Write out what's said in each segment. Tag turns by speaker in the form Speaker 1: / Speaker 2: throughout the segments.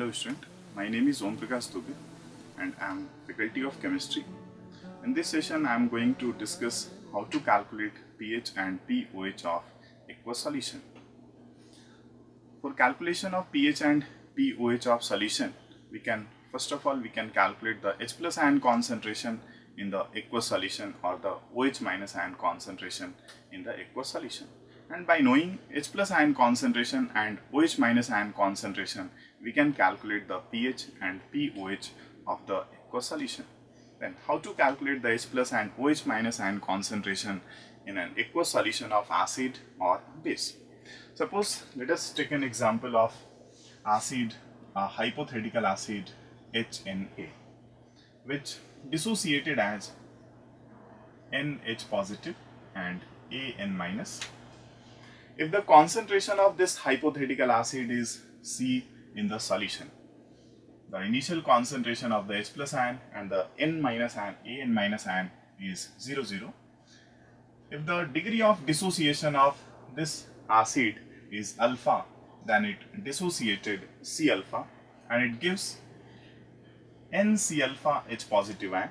Speaker 1: Hello student, my name is Om Prakash Dubey and I am faculty of chemistry. In this session I am going to discuss how to calculate pH and pOH of aqueous solution. For calculation of pH and pOH of solution, first of all we can calculate the H plus ion concentration in the aqueous solution or the OH minus ion concentration in the aqueous solution. And by knowing H plus ion concentration and OH minus ion concentration, we can calculate the pH and pOH of the aqueous solution. Then how to calculate the H plus and OH minus ion concentration in an aqueous solution of acid or base. Suppose let us take an example of acid, a hypothetical acid HNA, which dissociated as NH positive and AN minus. If the concentration of this hypothetical acid is C in the solution, the initial concentration of the H plus ion and the N minus ion, AN minus ion is 0, 0. If the degree of dissociation of this acid is alpha, then it dissociated C alpha and it gives NC alpha H positive ion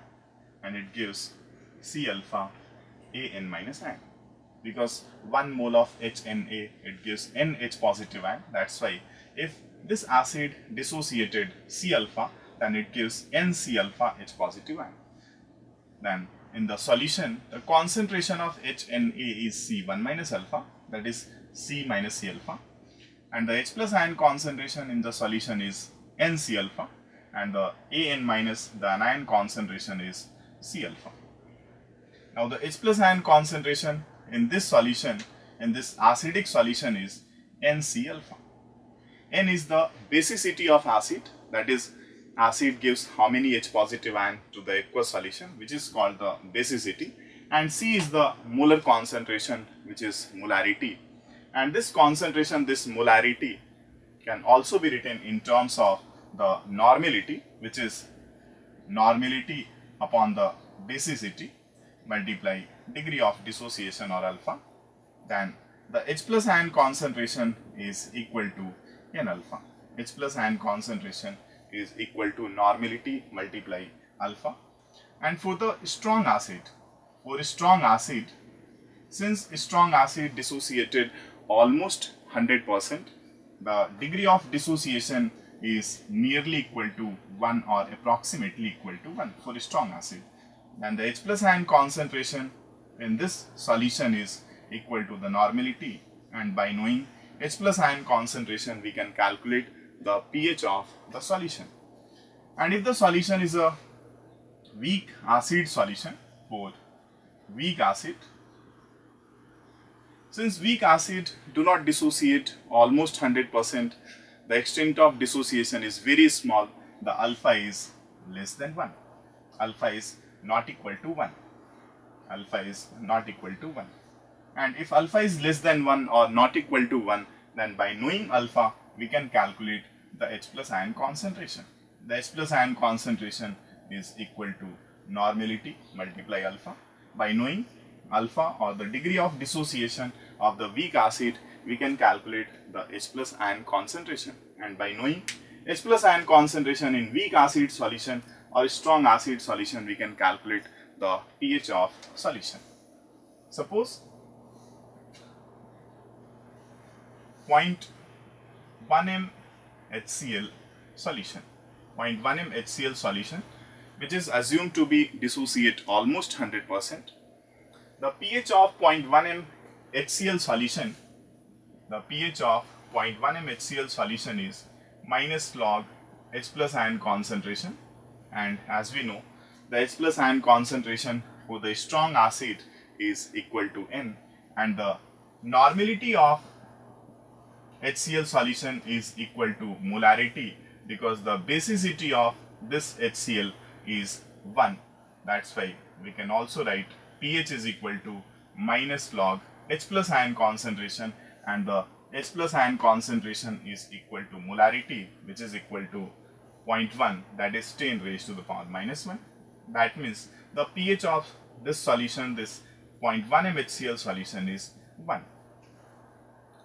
Speaker 1: and it gives C alpha AN minus ion. Because 1 mole of HNA, it gives NH positive ion. That's why if this acid dissociated C alpha, then it gives NC alpha H positive ion. Then in the solution, the concentration of HNA is C1 minus alpha, that is C minus C alpha, and the H plus ion concentration in the solution is NC alpha, and the AN minus, the anion concentration, is C alpha. Now the H plus ion concentration in this solution, in this acidic solution, is NC alpha. N is the basicity of acid, that is acid gives how many H positive ion to the aqueous solution, which is called the basicity, and C is the molar concentration, which is molarity. And this concentration, this molarity, can also be written in terms of the normality, which is normality upon the basicity multiply degree of dissociation or alpha. Then the H plus ion concentration is equal to N alpha. H plus ion concentration is equal to normality multiply alpha. And for the strong acid, since strong acid dissociated almost 100%, the degree of dissociation is nearly equal to 1 or approximately equal to 1 for strong acid. And the H plus ion concentration in this solution is equal to the normality, and by knowing H plus ion concentration we can calculate the pH of the solution. And if the solution is a weak acid solution, for weak acid, since weak acid do not dissociate almost 100%, the extent of dissociation is very small, the alpha is less than 1. Alpha is not equal to 1. Alpha is not equal to 1. And if alpha is less than 1 or not equal to 1, then by knowing alpha, we can calculate the H plus ion concentration. The H plus ion concentration is equal to normality multiply alpha. By knowing alpha or the degree of dissociation of the weak acid, we can calculate the H plus ion concentration. And by knowing H plus ion concentration in weak acid solution or strong acid solution, we can calculate the pH of solution. Suppose 0.1 m HCl solution, 0.1 m HCl solution, which is assumed to be dissociate almost 100%. The pH of 0.1 m HCl solution, the pH of 0.1 m HCl solution is minus log H plus ion concentration, and as we know, the H plus ion concentration for the strong acid is equal to N, and the normality of HCl solution is equal to molarity, because the basicity of this HCl is 1. That's why we can also write pH is equal to minus log H plus ion concentration, and the H plus ion concentration is equal to molarity, which is equal to 0.1, that is 10 raised to the power minus 1. That means the pH of this solution, this 0.1 m HCl solution, is 1.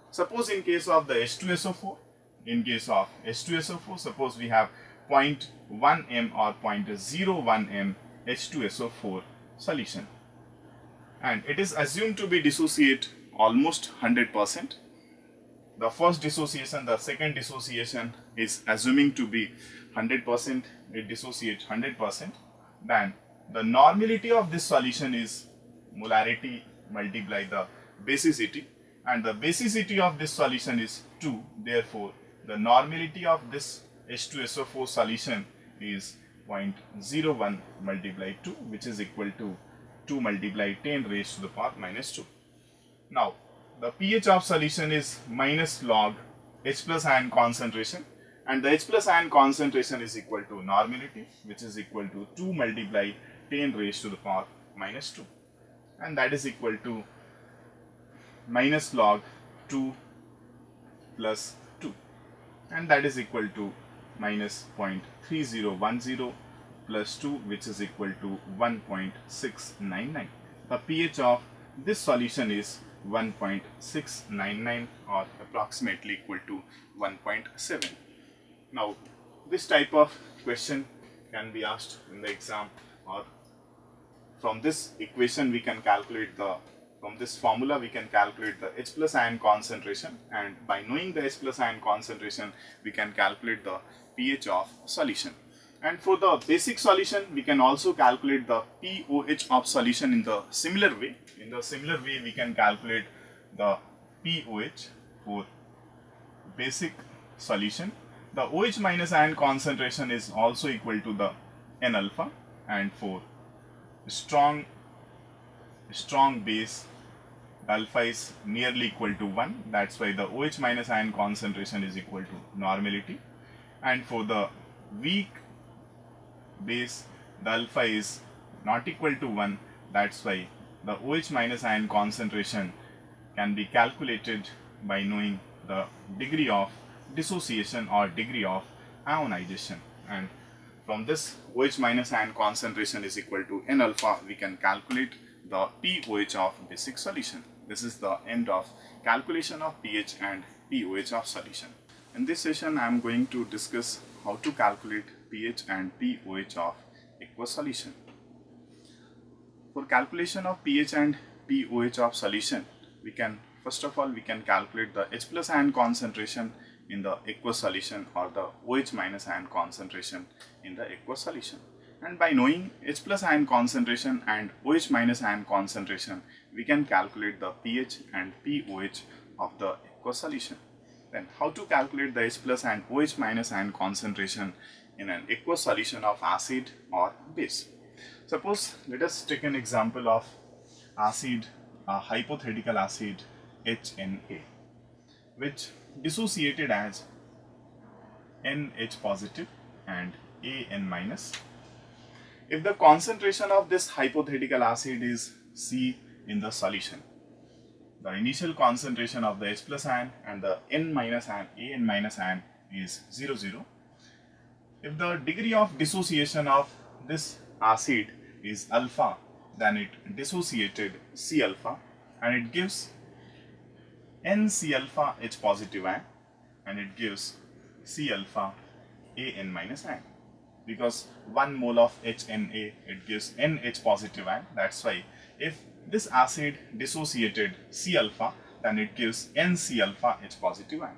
Speaker 1: Suppose in case of the H2SO4, in case of H2SO4, suppose we have 0.1 m or 0.01 m H2SO4 solution, and it is assumed to be dissociate almost 100%. The first dissociation, the second dissociation is assuming to be 100%, it dissociates 100%. Then the normality of this solution is molarity multiply the basicity, and the basicity of this solution is 2. Therefore, the normality of this H2SO4 solution is 0.01 multiply 2, which is equal to 2 multiply 10 raised to the power minus 2. Now, the pH of solution is minus log H plus ion concentration, and the H plus ion concentration is equal to normality, which is equal to 2 multiply 10 raised to the power minus 2, and that is equal to minus log 2 plus 2, and that is equal to minus 0.3010 plus 2, which is equal to 1.699. The pH of this solution is 1.699 or approximately equal to 1.7. Now, this type of question can be asked in the exam, or from this equation we can calculate the, from this formula we can calculate the H plus ion concentration, and by knowing the H plus ion concentration we can calculate the pH of solution. And for the basic solution we can also calculate the pOH of solution in the similar way. In the similar way we can calculate the pOH for basic solution. The OH minus ion concentration is also equal to the N alpha, and for strong base alpha is nearly equal to 1, that's why the OH minus ion concentration is equal to normality, and for the weak base the alpha is not equal to 1, that's why the OH minus ion concentration can be calculated by knowing the degree of dissociation or degree of ionization, and from this OH minus ion concentration is equal to N alpha we can calculate the pOH of basic solution. This is the end of calculation of pH and pOH of solution. In this session I am going to discuss how to calculate pH and pOH of aqueous solution. For calculation of pH and pOH of solution, we can first of all we can calculate the H plus ion concentration in the aqueous solution or the OH minus ion concentration in the aqueous solution. And by knowing H plus ion concentration and OH minus ion concentration, we can calculate the pH and pOH of the aqueous solution. Then how to calculate the H plus and OH minus ion concentration in an aqueous solution of acid or base. Suppose let us take an example of acid, a hypothetical acid HNA, which dissociated as NH positive and AN minus. If the concentration of this hypothetical acid is C in the solution, the initial concentration of the H plus ion and the N minus ion, AN minus ion is 0, 0. If the degree of dissociation of this acid is alpha, then it dissociated C alpha and it gives NC alpha H positive ion, and it gives C alpha AN minus ion. Because 1 mole of HNA it gives NH positive ion, that's why if this acid dissociated C alpha, then it gives NC alpha H positive ion.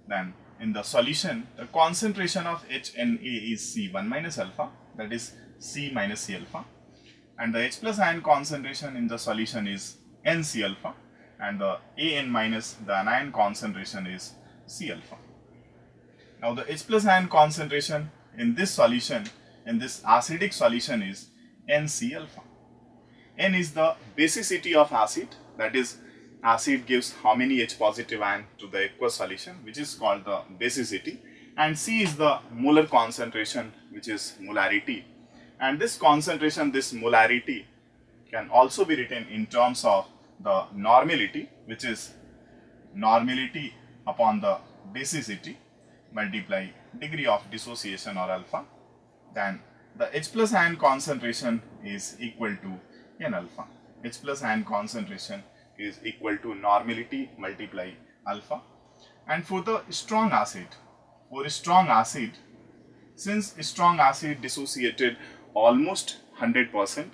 Speaker 1: Then in the solution the concentration of HNA is C1 minus alpha, that is C minus C alpha, and the H plus ion concentration in the solution is NC alpha, and the AN minus the anion concentration is C alpha. Now the H plus ion concentration in this solution, in this acidic solution, is NC alpha. N is the basicity of acid, that is acid gives how many H positive ion to the aqueous solution, which is called the basicity, and C is the molar concentration, which is molarity. And this concentration, this molarity, can also be written in terms of the normality, which is normality upon the basicity multiply degree of dissociation or alpha. Then the H plus ion concentration is equal to N alpha. H plus ion concentration is equal to normality multiply alpha, And for the strong acid, since strong acid dissociated almost 100%,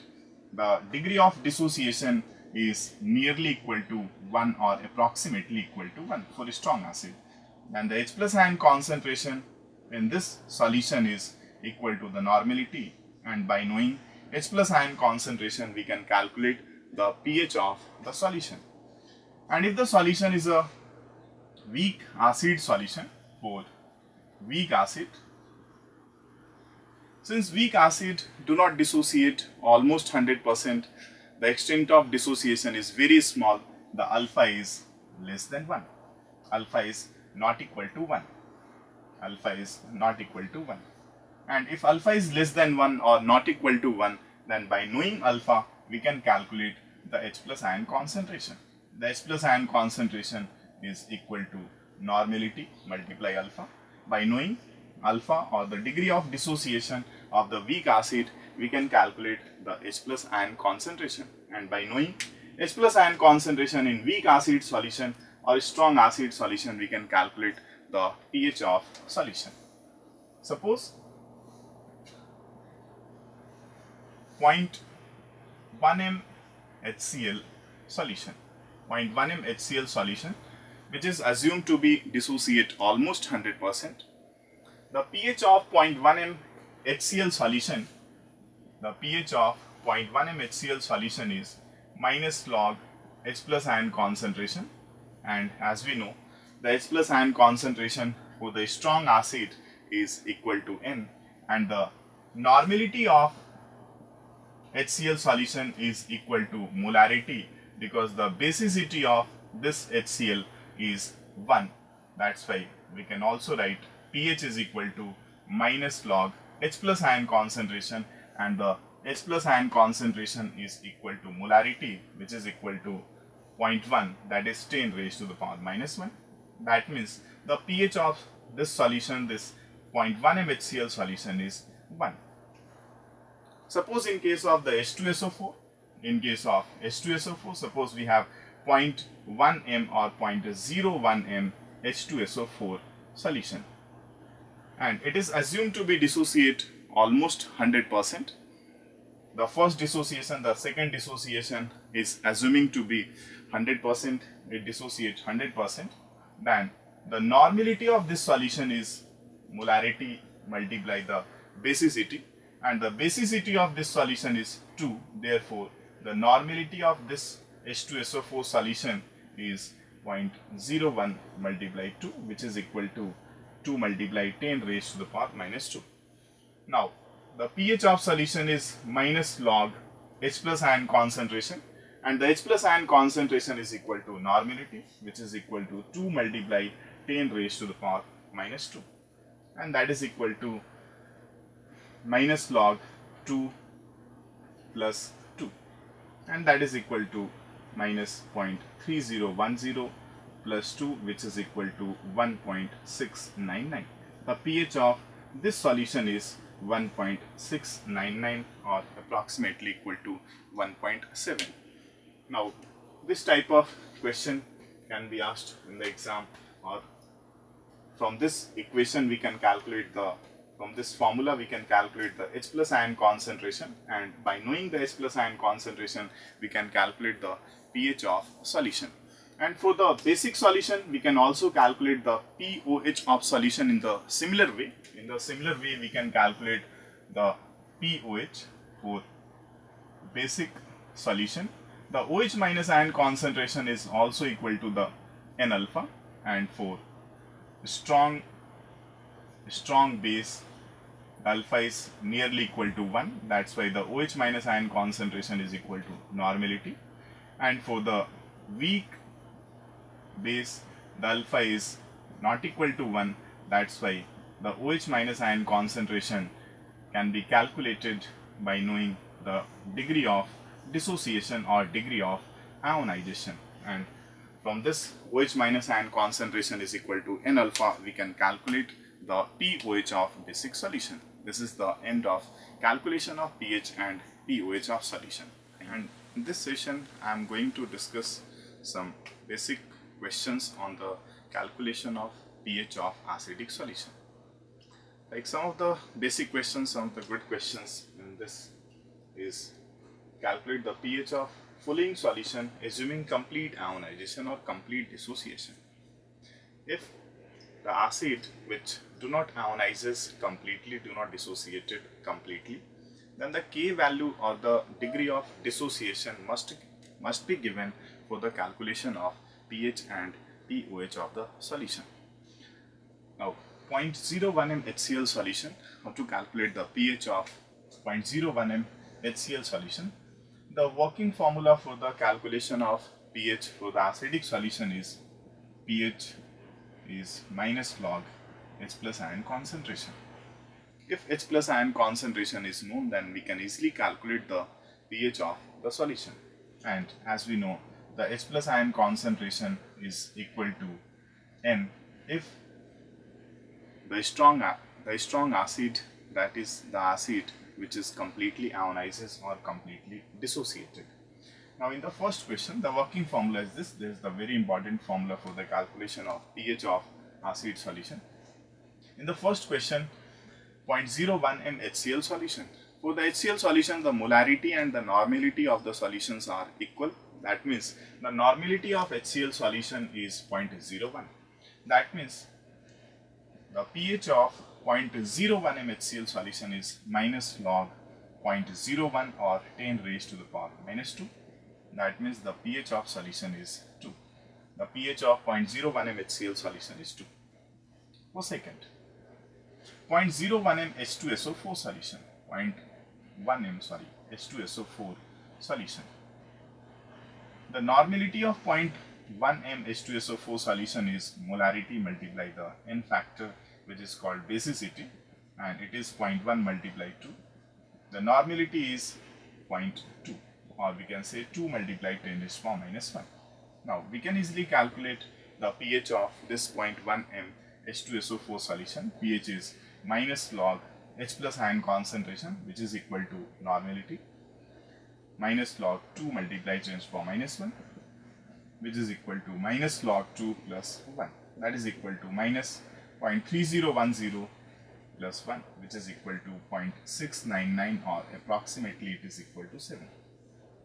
Speaker 1: the degree of dissociation is nearly equal to 1 or approximately equal to 1 for strong acid. And the H plus ion concentration in this solution is equal to the normality, and by knowing H plus ion concentration we can calculate the pH of the solution. And if the solution is a weak acid solution, for weak acid, since weak acid do not dissociate almost 100%, the extent of dissociation is very small, the alpha is less than 1. Alpha is not equal to 1. Alpha is not equal to 1. And if alpha is less than 1 or not equal to 1, then by knowing alpha, we can calculate the H plus ion concentration. The H plus ion concentration is equal to normality multiply alpha. By knowing alpha or the degree of dissociation of the weak acid, we can calculate the H plus ion concentration. And by knowing H plus ion concentration in weak acid solution or strong acid solution, we can calculate the pH of solution. Suppose 0.1 m HCl solution, 0.1 m HCl solution, which is assumed to be dissociate almost 100%. The pH of 0.1 m HCl solution, the pH of 0.1 m HCl solution is minus log H plus ion concentration, and as we know, the H plus ion concentration for the strong acid is equal to N, and the normality of HCl solution is equal to molarity, because the basicity of this HCl is 1. That's why we can also write pH is equal to minus log H plus ion concentration, and the H plus ion concentration is equal to molarity, which is equal to 0.1, that is 10 raised to the power minus 1. That means the pH of this solution, this 0.1 m HCl solution, is 1. Suppose in case of the H2SO4, suppose we have 0.1 m or 0.01 m H2SO4 solution, and it is assumed to be dissociate almost 100%. The first dissociation, the second dissociation is assuming to be 100%, it dissociates 100%. Then the normality of this solution is molarity multiply the basicity, and the basicity of this solution is 2. Therefore, the normality of this H2SO4 solution is 0.01 multiply 2, which is equal to 2 multiply 10 raised to the power minus 2. Now, the pH of solution is minus log H plus ion concentration, and the H plus ion concentration is equal to normality, which is equal to 2 multiply 10 raised to the power minus 2, and that is equal to minus log 2 plus 2, and that is equal to minus 0.3010 plus 2, which is equal to 1.699. The pH of this solution is 1.699 or approximately equal to 1.7. Now, this type of question can be asked in the exam, or from this equation we can calculate the, from this formula we can calculate the H plus ion concentration, and by knowing the H plus ion concentration we can calculate the pH of solution. And for the basic solution we can also calculate the pOH of solution in the similar way. In the similar way we can calculate the pOH for basic solution. The OH minus ion concentration is also equal to the N alpha, and for strong base, alpha is nearly equal to 1. That's why the OH minus ion concentration is equal to normality. And for the weak base, the alpha is not equal to 1. That's why the OH minus ion concentration can be calculated by knowing the degree of dissociation or degree of ionization. And from this OH minus ion concentration is equal to N alpha, we can calculate the pOH of basic solution. This is the end of calculation of pH and pOH of solution. And in this session I am going to discuss some basic questions on the calculation of pH of acidic solution. Like some of the basic questions, some of the good questions in this is calculate the pH of following solution assuming complete ionization or complete dissociation. If the acid which do not ionizes completely, do not dissociate it completely, then the K value or the degree of dissociation must be given for the calculation of pH and pOH of the solution. Now 0.01 m HCl solution, how to calculate the pH of 0.01 m HCl solution. The working formula for the calculation of pH for the acidic solution is pH is minus log H plus ion concentration. If H plus ion concentration is known, then we can easily calculate the pH of the solution. And as we know, the H plus ion concentration is equal to N if the strong acid, that is the acid which is completely ionizes or completely dissociated. Now in the first question, the working formula is this. This is the very important formula for the calculation of pH of acid solution. In the first question, 0.01 m HCl solution. For the HCl solution, the molarity and the normality of the solutions are equal. That means the normality of HCl solution is 0.01. That means the pH of 0.01 m HCl solution is minus log 0.01 or 10 raised to the power minus 2. That means the pH of solution is 2. The pH of 0.01 m HCl solution is 2. For second, 0.01 m H2SO4 solution, 0.1 m H2SO4 solution. The normality of 0.1 m H2SO4 solution is molarity multiply the N factor, which is called basicity, and it is 0.1 multiplied 2. The normality is 0.2, or we can say 2 multiplied 10 raised to the power minus 1. Now we can easily calculate the pH of this 0.1 m H2SO4 solution. pH is minus log H plus ion concentration, which is equal to normality, minus log 2 multiplied 10 raised to the power minus 1, which is equal to minus log 2 plus 1, that is equal to minus 0.3010 plus 1, which is equal to 0.699, or approximately it is equal to 7.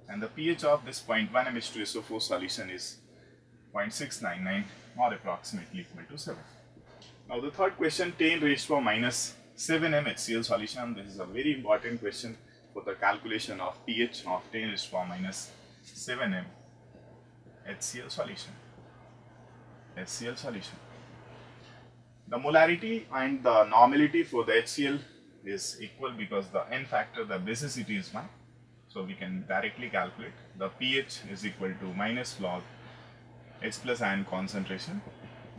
Speaker 1: And the pH of this 0.1 m H2SO4 solution is 0.699, or approximately equal to 7. Now the third question, 10 raised to the power minus 7 m HCl solution. This is a very important question for the calculation of pH of 10 raised to the power minus 7 m HCl solution. The molarity and the normality for the HCl is equal because the N factor, the basicity is 1. So we can directly calculate the pH is equal to minus log H plus ion concentration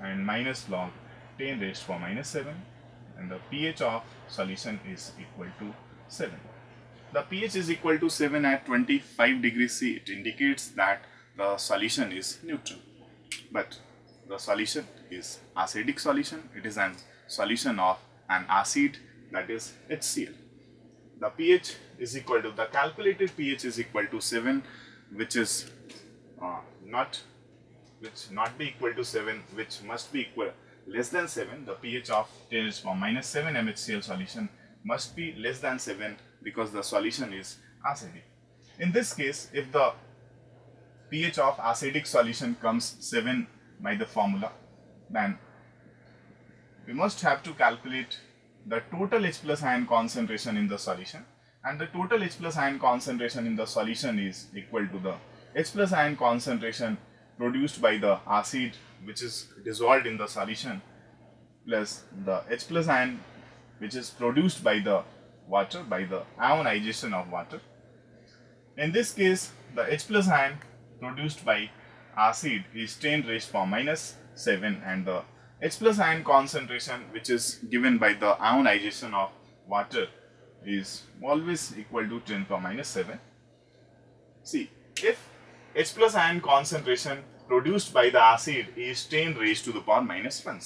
Speaker 1: and minus log 10 raised to the power minus 7, and the pH of solution is equal to 7. The pH is equal to 7 at 25 degrees C. It indicates that the solution is neutral, but the solution is acidic solution. It is an solution of an acid, that is HCl. The pH is equal to, the calculated pH is equal to 7, which is not be equal to 7, which must be equal less than 7. The pH of 10 raised to the power minus 7 m HCl solution must be less than 7 because the solution is acidic. In this case, if the pH of acidic solution comes 7 by the formula, then we must have to calculate the total H plus ion concentration in the solution, and the total H plus ion concentration in the solution is equal to the H plus ion concentration produced by the acid which is dissolved in the solution plus the H plus ion which is produced by the water, by the ionization of water. In this case, the H plus ion produced by acid is 10 raised to the power minus 7, and the H plus ion concentration which is given by the ionization of water is always equal to 10 to the power minus 7. See, if H plus ion concentration produced by the acid is 10 raised to the power minus 1,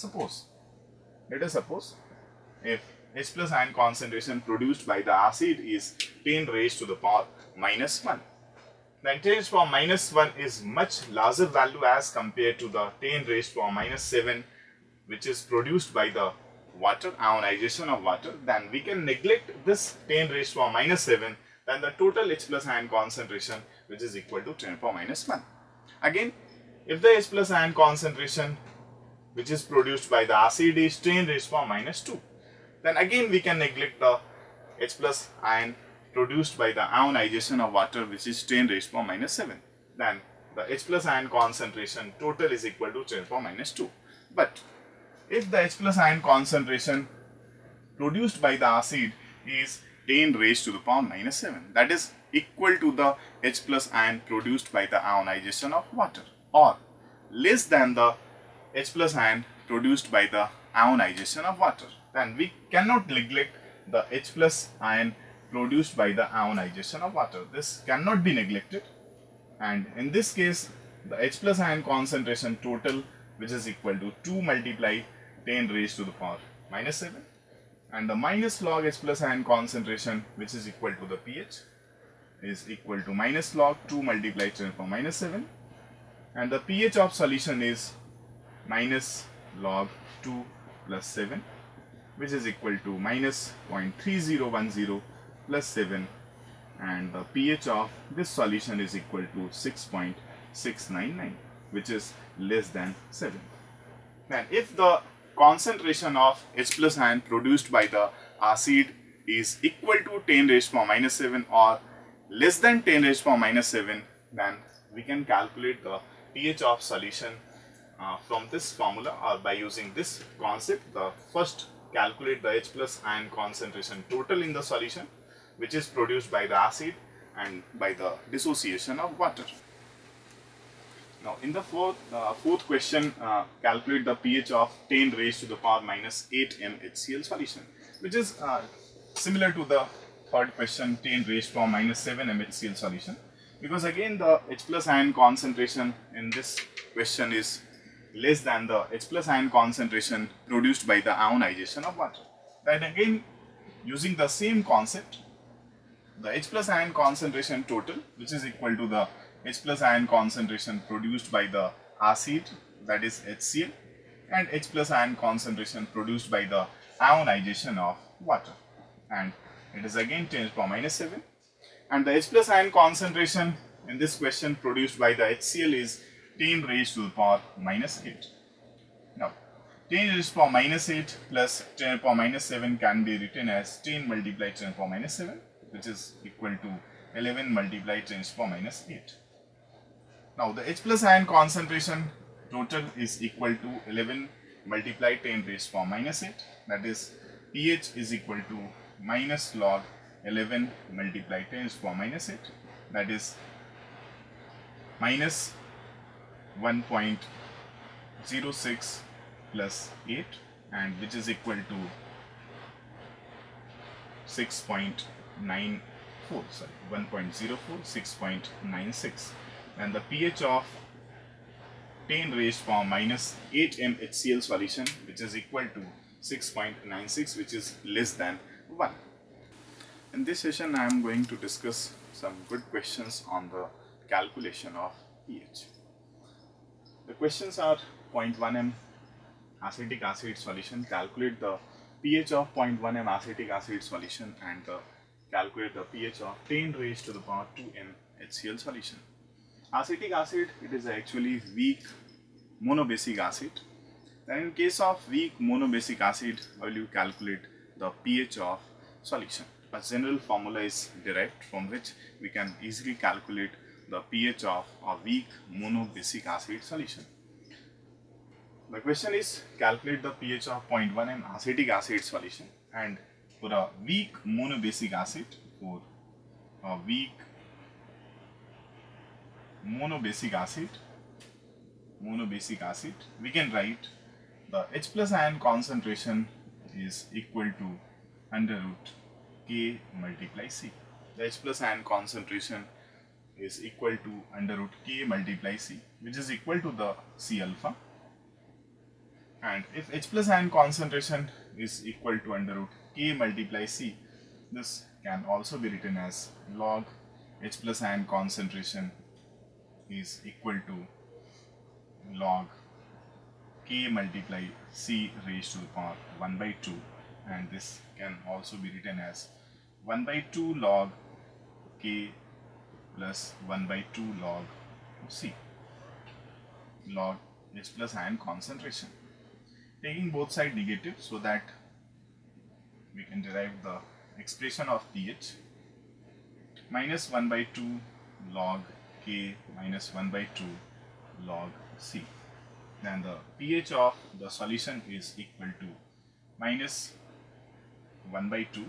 Speaker 1: let us suppose if H plus ion concentration produced by the acid is 10 raised to the power minus 1, then 10 raised to the power minus 1 is much larger value as compared to the 10 raised to the power minus 7, which is produced by the water, ionization of water. Then we can neglect this 10 raised to the power minus 7, then the total H plus ion concentration, which is equal to 10 to the power minus 1. Again, if the H plus ion concentration which is produced by the acid is 10 raised to the power minus 2, then again we can neglect the H plus ion produced by the ionization of water, which is 10 raised to the power minus 7. Then the H plus ion concentration total is equal to 10 to the power minus 2. But if the H plus ion concentration produced by the acid is 10 raised to the power minus 7, that is equal to the H plus ion produced by the ionization of water, or less than the H plus ion produced by the ionization of water, then we cannot neglect the H plus ion produced by the ionization of water. This cannot be neglected, and in this case the H plus ion concentration total, which is equal to 2 multiply 10 raised to the power minus 7, and the minus log H plus ion concentration, which is equal to the pH, is equal to minus log 2 multiply 10 to the power minus 7, and the pH of solution is minus log 2 plus 7, which is equal to minus 0.3010 plus 7, and the pH of this solution is equal to 6.699, which is less than 7. Then if the concentration of H plus ion produced by the acid is equal to 10 raised to the power minus 7 or less than 10 raised to the power minus 7, then we can calculate the pH of solution from this formula, or by using this concept. The first, calculate the H plus ion concentration total in the solution, which is produced by the acid and by the dissociation of water. Now in the fourth question, calculate the pH of 10 raised to the power minus 8 mHCl solution, which is similar to the third question, 10 raised to the power minus 7 mHCl solution, because again the H plus ion concentration in this question is less than the H plus ion concentration produced by the ionization of water. Then again, using the same concept, the H plus ion concentration total, which is equal to the H plus ion concentration produced by the acid, that is HCl, and H plus ion concentration produced by the ionization of water, and it is again 10 to the power minus 7, and the H plus ion concentration in this question produced by the HCl is 10 raised to the power minus 8. Now 10 raised to the power minus 8 plus 10 to the power minus 7 can be written as 10 multiply 10 to the power minus 7, which is equal to 11 multiply 10 to the power minus 8. Now the H plus ion concentration total is equal to 11 multiply 10 raised to the power minus 8, that is pH is equal to minus log 11 multiply 10 to the power minus 8, that is minus 1.06 plus 8, and which is equal to 6.94, sorry, 1.04, 6.96, and the pH of 10 raised to the power minus 8 mHCl solution, which is equal to 6.96, which is less than 1. In this session, I am going to discuss some good questions on the calculation of pH. The questions are 0.1 m acetic acid solution, calculate the pH of 0.1 m acetic acid solution, and calculate the pH of 10 raised to the power 2 m HCl solution. Acetic acid, it is actually weak monobasic acid. Then in case of weak monobasic acid, how will you calculate the pH of solution? A general formula is derived from which we can easily calculate the pH of a weak monobasic acid solution. The question is, calculate the pH of 0.1 m acetic acid solution, and for a weak monobasic acid, we can write the H plus ion concentration is equal to under root K multiply C. The H plus ion concentration is equal to under root K multiply C, which is equal to the C alpha. And if H plus ion concentration is equal to under root K multiply C, this can also be written as log H plus ion concentration is equal to log K multiply C raised to the power 1 by 2, and this can also be written as 1 by 2 log K plus 1 by 2 log C, log H plus ion concentration. Taking both sides negative so that we can derive the expression of pH, minus 1 by 2 log K minus 1 by 2 log C. Then the pH of the solution is equal to minus 1 by 2,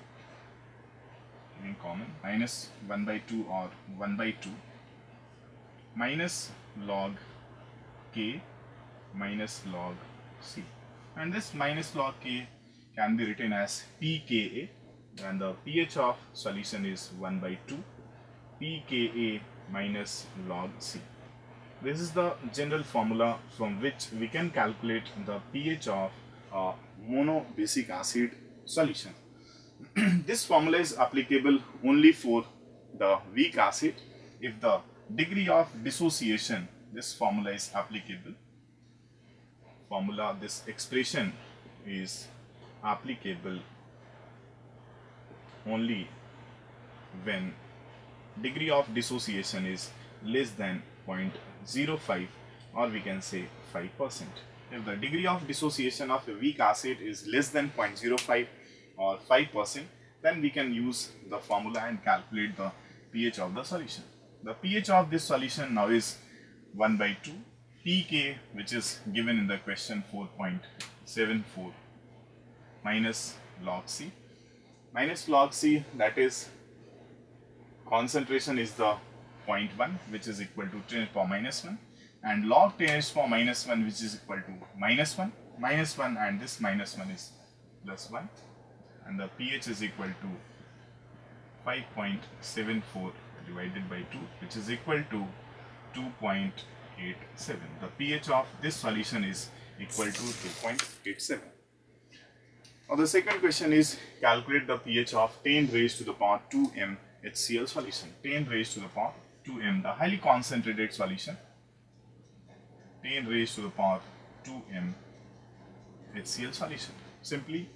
Speaker 1: in common, minus 1 by 2 or 1 by 2 minus log K minus log C, and this minus log K can be written as pKa, and the pH of solution is 1 by 2 pKa minus log C. This is the general formula from which we can calculate the pH of a monobasic acid solution. This formula is applicable only for the weak acid. If the degree of dissociation, this formula is applicable. This expression is applicable only when degree of dissociation is less than 0.05, or we can say 5%. If the degree of dissociation of a weak acid is less than 0.05 or 5%, then we can use the formula and calculate the pH of the solution. The pH of this solution now is 1 by 2 pK, which is given in the question 4.74, minus log C. Minus log C, that is concentration is the 0.1, which is equal to 10 to the power minus 1, and log 10 to the power minus 1, which is equal to minus 1, and this minus 1 is plus 1, and the pH is equal to 5.74 divided by 2, which is equal to 2.87. The pH of this solution is equal to 2.87. Now the second question is calculate the pH of 10 raised to the power 2m HCl solution. 10 raised to the power 2m, the highly concentrated solution. 10 raised to the power 2m HCl solution. Simply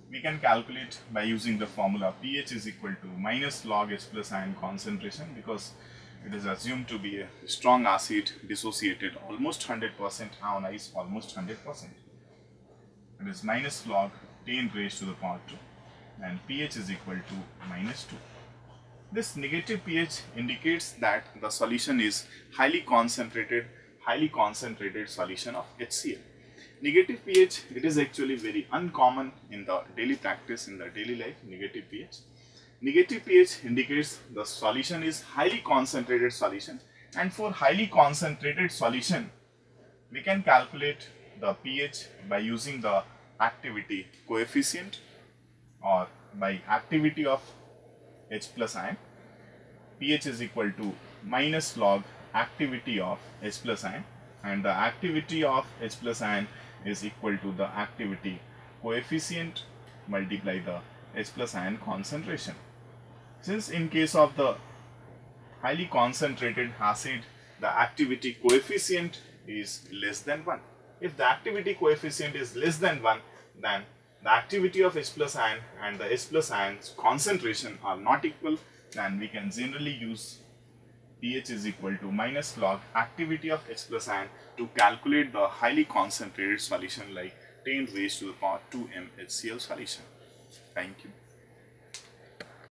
Speaker 1: we can calculate by using the formula pH is equal to minus log H plus ion concentration, because it is assumed to be a strong acid, dissociated almost 100%, ionized almost 100%. It is minus log 10 raised to the power 2, and pH is equal to minus 2. This negative pH indicates that the solution is highly concentrated solution of HCl. Negative pH, it is actually very uncommon in the daily practice, in the daily life, negative pH. Negative pH indicates the solution is highly concentrated solution, and for highly concentrated solution we can calculate the pH by using the activity coefficient or by activity of H plus ion. pH is equal to minus log activity of H plus ion, and the activity of H plus ion is equal to the activity coefficient multiply the H plus ion concentration. Since in case of the highly concentrated acid, the activity coefficient is less than 1. If the activity coefficient is less than 1, then the activity of H plus ion and the H plus ion's concentration are not equal, then we can generally use pH is equal to minus log activity of H plus ion to calculate the highly concentrated solution like 10 raised to the power 2m HCl solution. Thank you.